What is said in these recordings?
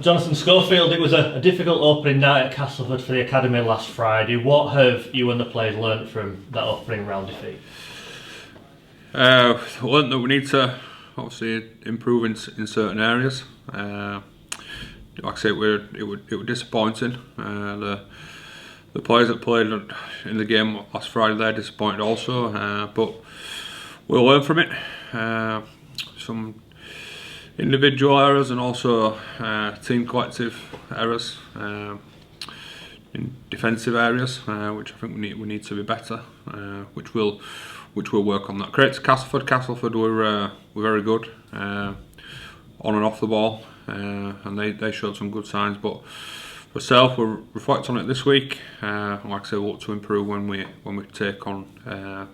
Jonathan Schofield, it was a difficult opening night at Castleford for the academy last Friday. What have you and the players learnt from that opening round defeat? Learnt that we need to obviously improve in certain areas. Like I say, it was disappointing. The players that played in the game last Friday, they're disappointed also. But we'll learn from it. Some individual errors and also team collective errors in defensive areas, which I think we need to be better, which we'll work on that. Credit to Castleford. Castleford were very good on and off the ball, and they showed some good signs. But for ourselves, we'll reflect on it this week. Like I say, we'll look to improve when we take on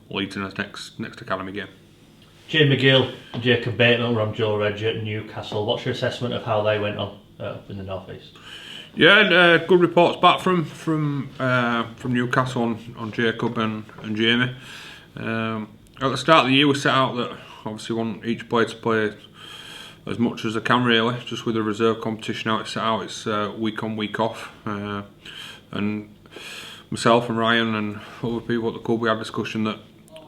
Leeds in our next academy game. Jay McGill and Jacob Bateman were on Joe Redge at Newcastle. What's your assessment of how they went on up in the North East? Yeah, good reports back from Newcastle on Jacob and Jamie. At the start of the year, we set out that obviously we want each player to play as much as they can, really. Just with the reserve competition out, it's week on, week off. And myself and Ryan and other people at the club, we had a discussion that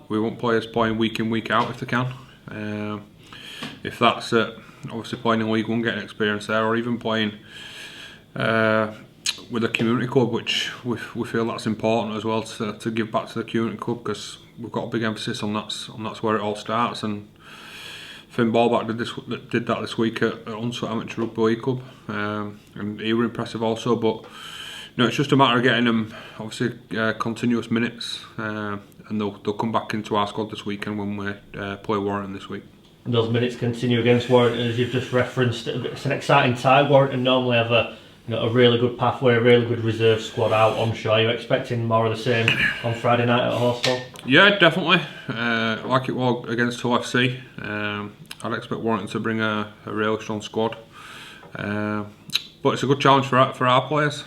we want players playing week in, week out if they can. If that's obviously playing in League One, getting experience there, or even playing with a community club, which we feel that's important as well to give back to the community club, because we've got a big emphasis on that's where it all starts. And Finn Ballback did that this week at Unsworth Amateur Rugby League Club, and he were impressive also. But it's just a matter of getting them obviously continuous minutes, and they'll come back into our squad this weekend when we play Warrington this week. And those minutes continue against Warrington, as you've just referenced. It's an exciting time. Warrington normally have a really good pathway, a really good reserve squad out on show. Are you expecting more of the same on Friday night at Horsfall? Yeah, definitely. Like it was against Hull FC, I'd expect Warrington to bring a really strong squad. But it's a good challenge for our players.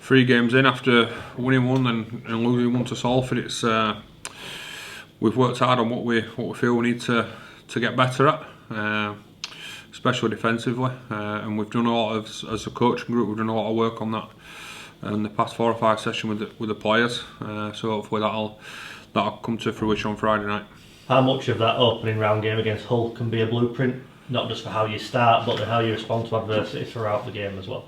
3 games in after winning one and losing one to Salford, it's we've worked hard on what we feel we need to get better at, especially defensively, and we've done a lot of, as a coaching group, we've done a lot of work on that in the past 4 or 5 sessions with the players. So hopefully that'll come to fruition on Friday night. How much of that opening round game against Hull can be a blueprint, not just for how you start, but how you respond to adversity throughout the game as well?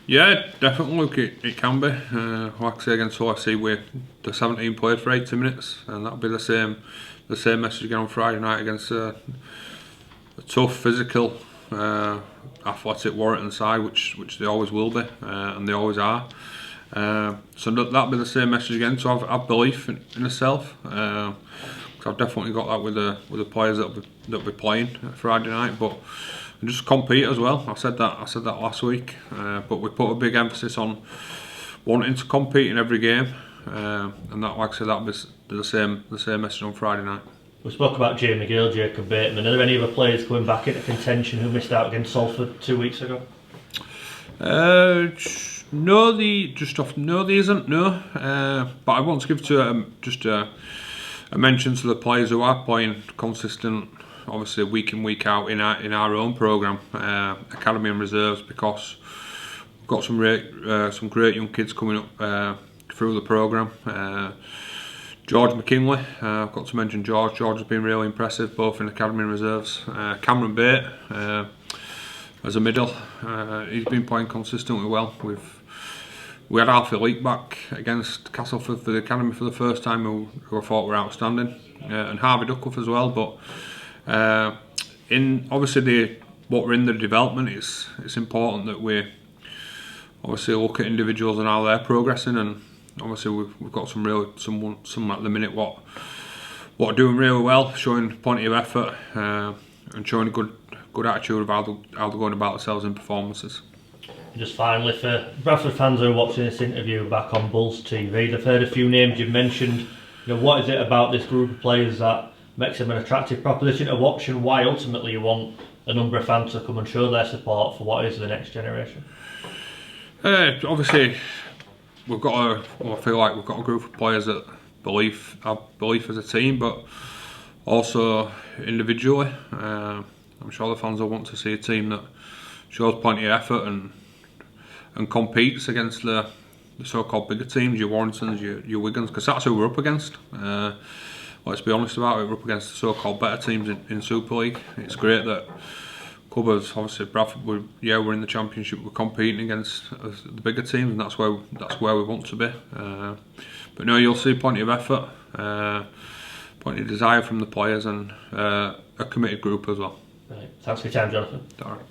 Yeah, definitely. Look, it can be. Like I say, against Hull FC, the 17 played for 80 minutes, and that'll be the same message again on Friday night against a tough, physical, athletic Warrington side, which they always will be, and they always are. So that'll be the same message again. So I've belief in myself. I've definitely got that with the players that we're playing Friday night, but just compete as well. I said that last week, but we put a big emphasis on wanting to compete in every game, and that, like I said, that'll be the same message on Friday night. We spoke about Jay McGill, Jacob Bateman. Are there any other players coming back into contention who missed out against Salford 2 weeks ago? No, there isn't. No, but I want to give to a mention to the players who are playing consistent, obviously week in, week out in our own programme, academy and reserves, because we've got some great young kids coming up through the programme. George McKinley, I've got to mention George. George has been really impressive both in academy and reserves. Cameron Bate as a middle, he's been playing consistently well. We had Alfie Leake back against Castleford for the academy for the first time, who I thought were outstanding, and Harvey Duckworth as well. But in obviously what we're in the development, it's important that we obviously look at individuals and how they're progressing, and obviously we've got some at the minute what are doing really well, showing plenty of effort, and showing a good attitude of how they're going about themselves in performances. Just finally, for Bradford fans who are watching this interview back on Bulls TV, they've heard a few names you've mentioned. What is it about this group of players that makes them an attractive proposition to watch, and why ultimately you want a number of fans to come and show their support for what is the next generation? Obviously, I feel like we've got a group of players that have belief as a team, but also individually. I'm sure the fans will want to see a team that shows plenty of effort and competes against the so-called bigger teams, your Warringtons, your Wigans, because that's who we're up against. Let's be honest about it, we're up against the so-called better teams in Super League. It's great that clubs, obviously Bradford, we're in the Championship, we're competing against the bigger teams, and that's where we want to be. But no, you'll see plenty of effort, plenty of desire from the players, and a committed group as well. Right. Thanks for your time, Jonathan. All right.